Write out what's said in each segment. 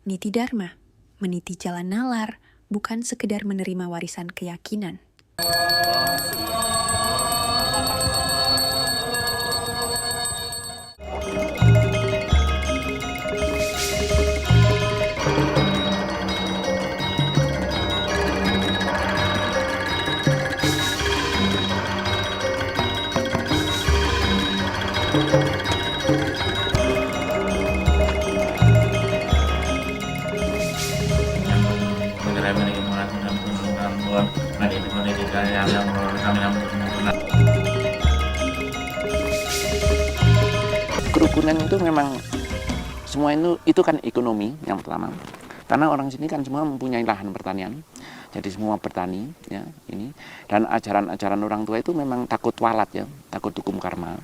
Niti Dharma, meniti jalan nalar, bukan sekedar menerima warisan keyakinan. Kerukunan itu memang semua itu kan ekonomi yang pertama, karena orang sini kan semua mempunyai lahan pertanian, jadi semua bertani ya ini, dan ajaran-ajaran orang tua itu memang takut walat ya, takut hukum karma.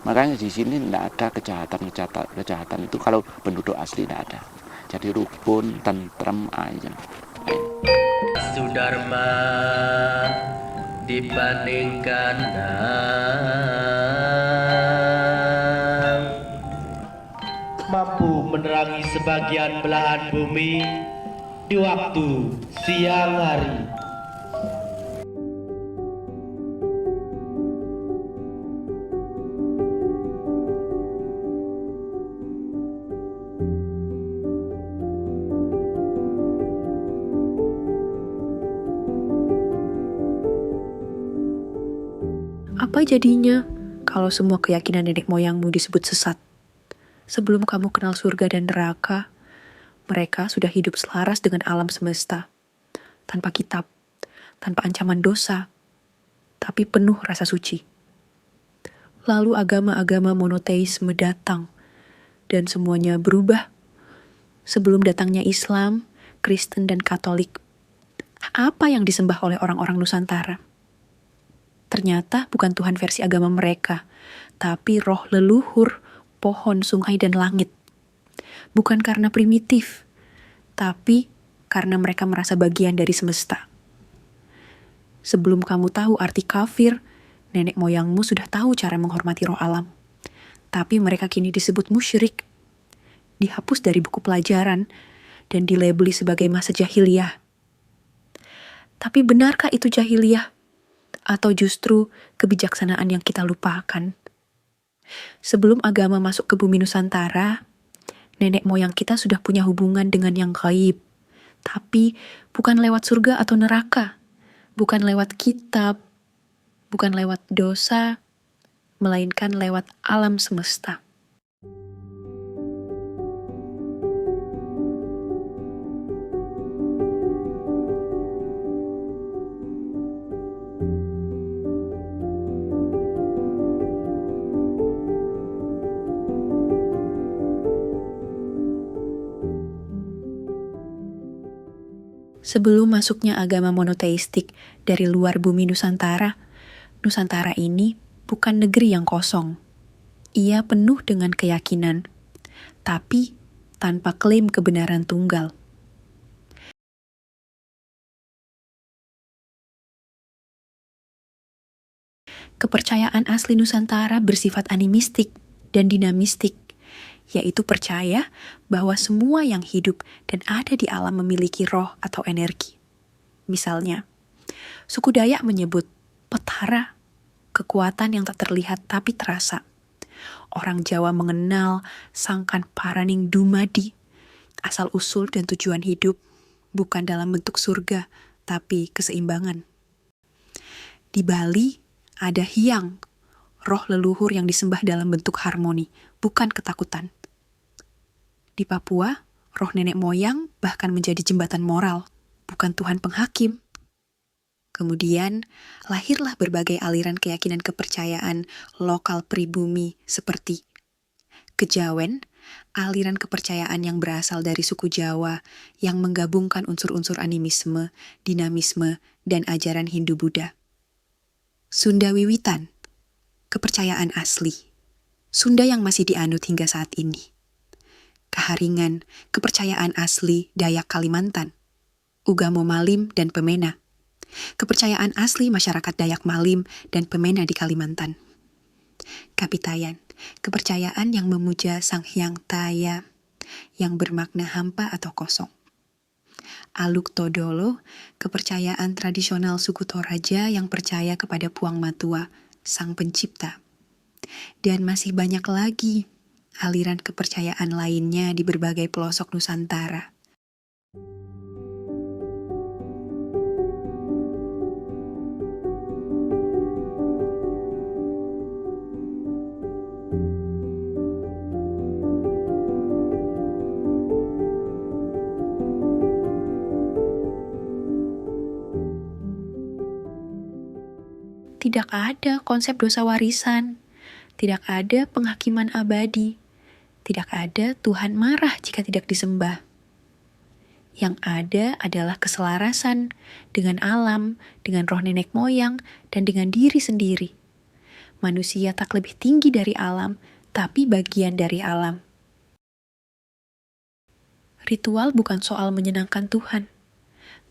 Makanya di sini tidak ada kejahatan itu kalau penduduk asli tidak ada, jadi rukun, tentrem aja. Sudharma dibandingkan mampu menerangi sebagian belahan bumi di waktu siang hari. Apa jadinya kalau semua keyakinan nenek moyangmu disebut sesat? Sebelum kamu kenal surga dan neraka, mereka sudah hidup selaras dengan alam semesta, tanpa kitab, tanpa ancaman dosa, tapi penuh rasa suci. Lalu agama-agama monoteisme datang, dan semuanya berubah. Sebelum datangnya Islam, Kristen, dan Katolik, apa yang disembah oleh orang-orang Nusantara? Ternyata bukan Tuhan versi agama mereka, tapi roh leluhur, pohon, sungai, dan langit. Bukan karena primitif, tapi karena mereka merasa bagian dari semesta. Sebelum kamu tahu arti kafir, nenek moyangmu sudah tahu cara menghormati roh alam. Tapi mereka kini disebut musyrik, dihapus dari buku pelajaran, dan dilabeli sebagai masa jahiliyah. Tapi benarkah itu jahiliyah? Atau justru kebijaksanaan yang kita lupakan? Sebelum agama masuk ke bumi Nusantara, nenek moyang kita sudah punya hubungan dengan yang gaib. Tapi bukan lewat surga atau neraka, bukan lewat kitab, bukan lewat dosa, melainkan lewat alam semesta. Sebelum masuknya agama monoteistik dari luar bumi Nusantara, Nusantara ini bukan negeri yang kosong. Ia penuh dengan keyakinan, tapi tanpa klaim kebenaran tunggal. Kepercayaan asli Nusantara bersifat animistik dan dinamistik, yaitu percaya bahwa semua yang hidup dan ada di alam memiliki roh atau energi. Misalnya, suku Dayak menyebut petara, kekuatan yang tak terlihat tapi terasa. Orang Jawa mengenal Sangkan Paraning Dumadi, asal-usul dan tujuan hidup bukan dalam bentuk surga, tapi keseimbangan. Di Bali ada Hyang, roh leluhur yang disembah dalam bentuk harmoni, bukan ketakutan. Di Papua, roh nenek moyang bahkan menjadi jembatan moral, bukan Tuhan penghakim. Kemudian, lahirlah berbagai aliran keyakinan kepercayaan lokal pribumi seperti Kejawen, aliran kepercayaan yang berasal dari suku Jawa yang menggabungkan unsur-unsur animisme, dinamisme, dan ajaran Hindu-Buddha. Sunda Wiwitan, kepercayaan asli, Sunda yang masih dianut hingga saat ini. Kaharingan, kepercayaan asli Dayak Kalimantan, Ugamo Malim dan Pemena, kepercayaan asli masyarakat Dayak Malim dan Pemena di Kalimantan. Kapitayan, kepercayaan yang memuja Sang Hyang Taya, yang bermakna hampa atau kosong. Aluk Todolo, kepercayaan tradisional suku Toraja yang percaya kepada Puang Matua, sang pencipta. Dan masih banyak lagi aliran kepercayaan lainnya di berbagai pelosok Nusantara. Tidak ada konsep dosa warisan, tidak ada penghakiman abadi, tidak ada Tuhan marah jika tidak disembah. Yang ada adalah keselarasan dengan alam, dengan roh nenek moyang, dan dengan diri sendiri. Manusia tak lebih tinggi dari alam, tapi bagian dari alam. Ritual bukan soal menyenangkan Tuhan,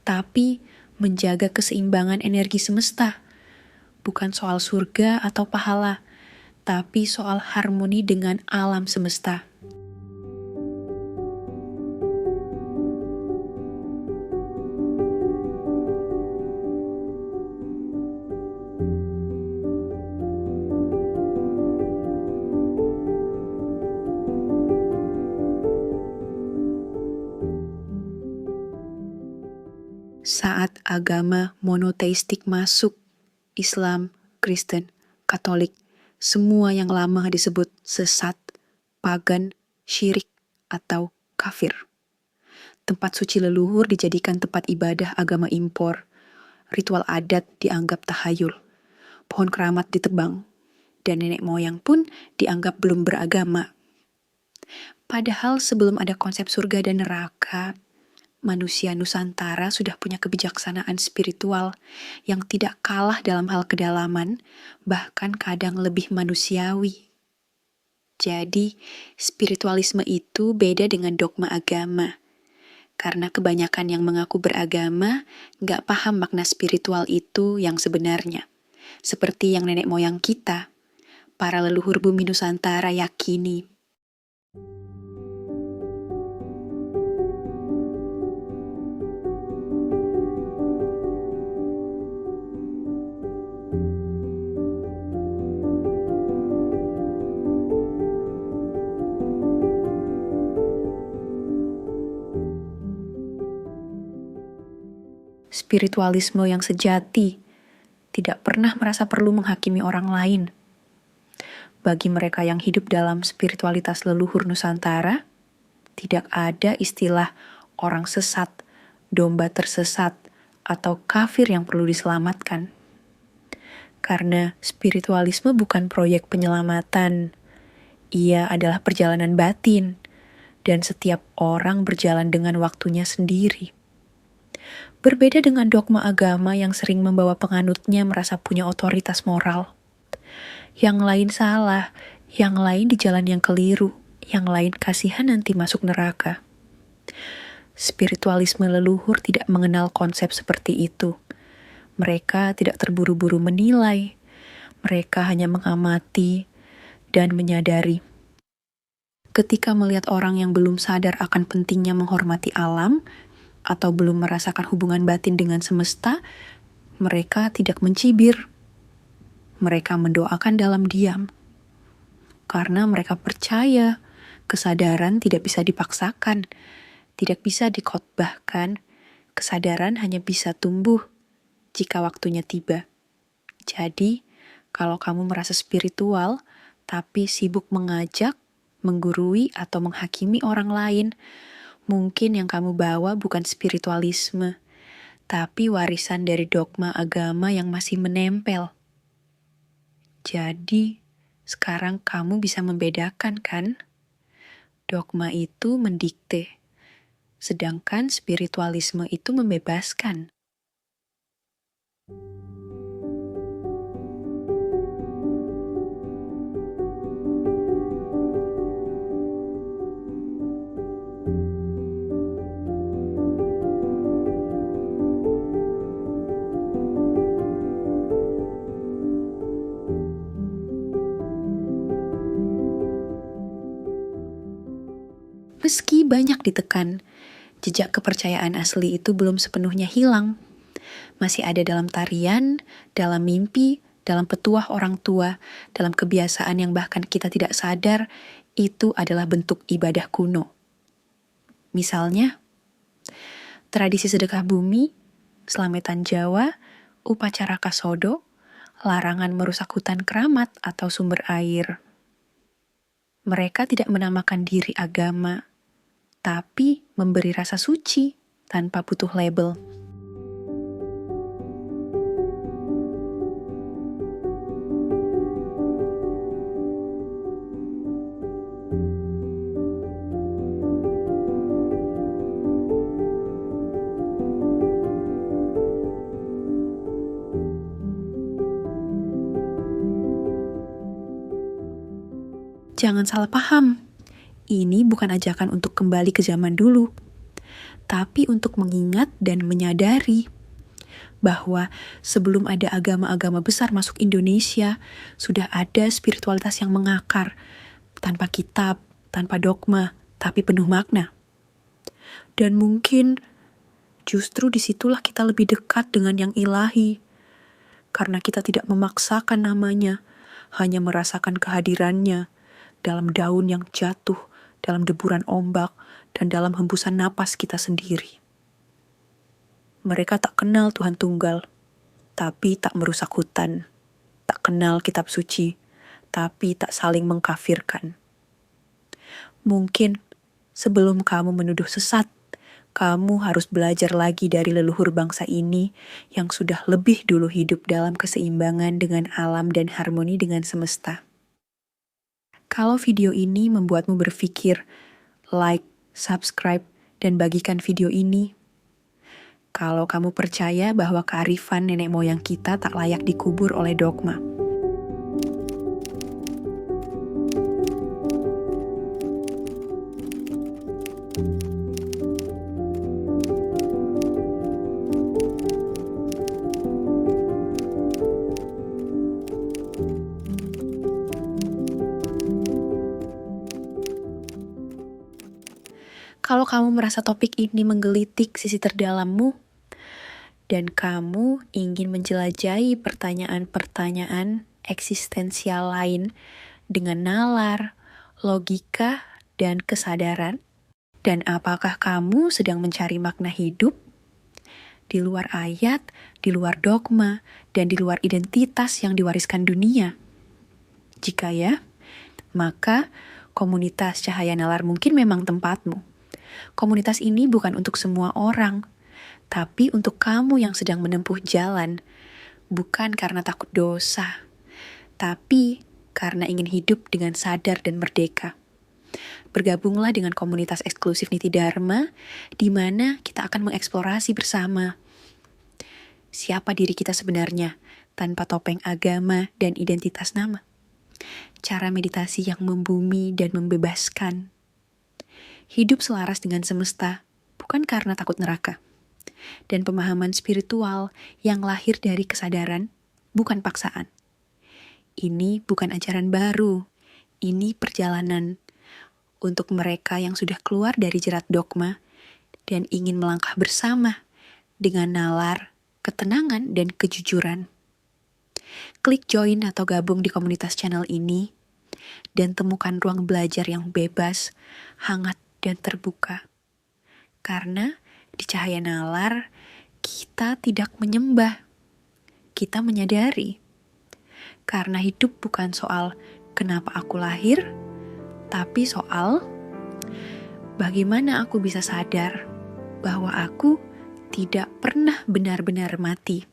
tapi menjaga keseimbangan energi semesta. Bukan soal surga atau pahala, tapi soal harmoni dengan alam semesta. Saat agama monoteistik masuk, Islam, Kristen, Katolik, semua yang lama disebut sesat, pagan, syirik, atau kafir. Tempat suci leluhur dijadikan tempat ibadah agama impor, ritual adat dianggap tahayul, pohon keramat ditebang, dan nenek moyang pun dianggap belum beragama. Padahal sebelum ada konsep surga dan neraka, manusia Nusantara sudah punya kebijaksanaan spiritual yang tidak kalah dalam hal kedalaman, bahkan kadang lebih manusiawi. Jadi, spiritualisme itu beda dengan dogma agama. Karena kebanyakan yang mengaku beragama nggak paham makna spiritual itu yang sebenarnya. Seperti yang nenek moyang kita, para leluhur bumi Nusantara yakini. Spiritualisme yang sejati tidak pernah merasa perlu menghakimi orang lain. Bagi mereka yang hidup dalam spiritualitas leluhur Nusantara, tidak ada istilah orang sesat, domba tersesat, atau kafir yang perlu diselamatkan. Karena spiritualisme bukan proyek penyelamatan, ia adalah perjalanan batin, dan setiap orang berjalan dengan waktunya sendiri. Berbeda dengan dogma agama yang sering membawa penganutnya merasa punya otoritas moral. Yang lain salah, yang lain di jalan yang keliru, yang lain kasihan nanti masuk neraka. Spiritualisme leluhur tidak mengenal konsep seperti itu. Mereka tidak terburu-buru menilai. Mereka hanya mengamati dan menyadari. Ketika melihat orang yang belum sadar akan pentingnya menghormati alam, atau belum merasakan hubungan batin dengan semesta, mereka tidak mencibir. Mereka mendoakan dalam diam. Karena mereka percaya kesadaran tidak bisa dipaksakan, tidak bisa dikhotbahkan. Kesadaran hanya bisa tumbuh jika waktunya tiba. Jadi, kalau kamu merasa spiritual, tapi sibuk mengajak, menggurui, atau menghakimi orang lain, mungkin yang kamu bawa bukan spiritualisme, tapi warisan dari dogma agama yang masih menempel. Jadi, sekarang kamu bisa membedakan kan? Dogma itu mendikte, sedangkan spiritualisme itu membebaskan. Meski banyak ditekan, jejak kepercayaan asli itu belum sepenuhnya hilang. Masih ada dalam tarian, dalam mimpi, dalam petuah orang tua, dalam kebiasaan yang bahkan kita tidak sadar itu adalah bentuk ibadah kuno. Misalnya, tradisi sedekah bumi, Slametan Jawa, upacara kasodo, larangan merusak hutan keramat atau sumber air. Mereka tidak menamakan diri agama, tapi memberi rasa suci tanpa butuh label. Jangan salah paham, ini bukan ajakan untuk kembali ke zaman dulu, tapi untuk mengingat dan menyadari bahwa sebelum ada agama-agama besar masuk Indonesia, sudah ada spiritualitas yang mengakar, tanpa kitab, tanpa dogma, tapi penuh makna. Dan mungkin justru disitulah kita lebih dekat dengan yang ilahi, karena kita tidak memaksakan namanya, hanya merasakan kehadirannya, dalam daun yang jatuh, dalam deburan ombak, dan dalam hembusan napas kita sendiri. Mereka tak kenal Tuhan Tunggal, tapi tak merusak hutan. Tak kenal kitab suci, tapi tak saling mengkafirkan. Mungkin sebelum kamu menuduh sesat, kamu harus belajar lagi dari leluhur bangsa ini yang sudah lebih dulu hidup dalam keseimbangan dengan alam dan harmoni dengan semesta. Kalau video ini membuatmu berpikir, like, subscribe, dan bagikan video ini. Kalau kamu percaya bahwa kearifan nenek moyang kita tak layak dikubur oleh dogma. Kalau kamu merasa topik ini menggelitik sisi terdalammu, dan kamu ingin menjelajahi pertanyaan-pertanyaan eksistensial lain dengan nalar, logika, dan kesadaran, dan apakah kamu sedang mencari makna hidup di luar ayat, di luar dogma, dan di luar identitas yang diwariskan dunia? Jika ya, maka komunitas Cahaya Nalar mungkin memang tempatmu. Komunitas ini bukan untuk semua orang, tapi untuk kamu yang sedang menempuh jalan, bukan karena takut dosa, tapi karena ingin hidup dengan sadar dan merdeka. Bergabunglah dengan komunitas eksklusif Niti Dharma, di mana kita akan mengeksplorasi bersama siapa diri kita sebenarnya, tanpa topeng agama dan identitas nama. Cara meditasi yang membumi dan membebaskan. Hidup selaras dengan semesta, bukan karena takut neraka. Dan pemahaman spiritual yang lahir dari kesadaran, bukan paksaan. Ini bukan ajaran baru, ini perjalanan untuk mereka yang sudah keluar dari jerat dogma dan ingin melangkah bersama dengan nalar, ketenangan, dan kejujuran. Klik join atau gabung di komunitas channel ini dan temukan ruang belajar yang bebas, hangat, dan terbuka. Karena di Cahaya Nalar, kita tidak menyembah, kita menyadari. Karena hidup bukan soal kenapa aku lahir, tapi soal bagaimana aku bisa sadar bahwa aku tidak pernah benar-benar mati.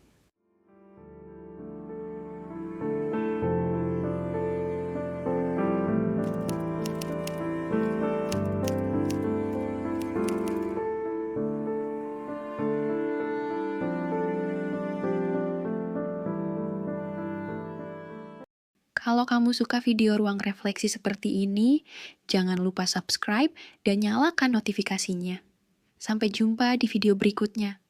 Kalau kamu suka video ruang refleksi seperti ini, jangan lupa subscribe dan nyalakan notifikasinya. Sampai jumpa di video berikutnya,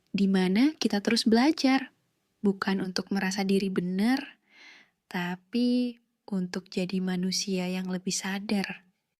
di mana kita terus belajar, bukan untuk merasa diri benar, tapi untuk jadi manusia yang lebih sadar.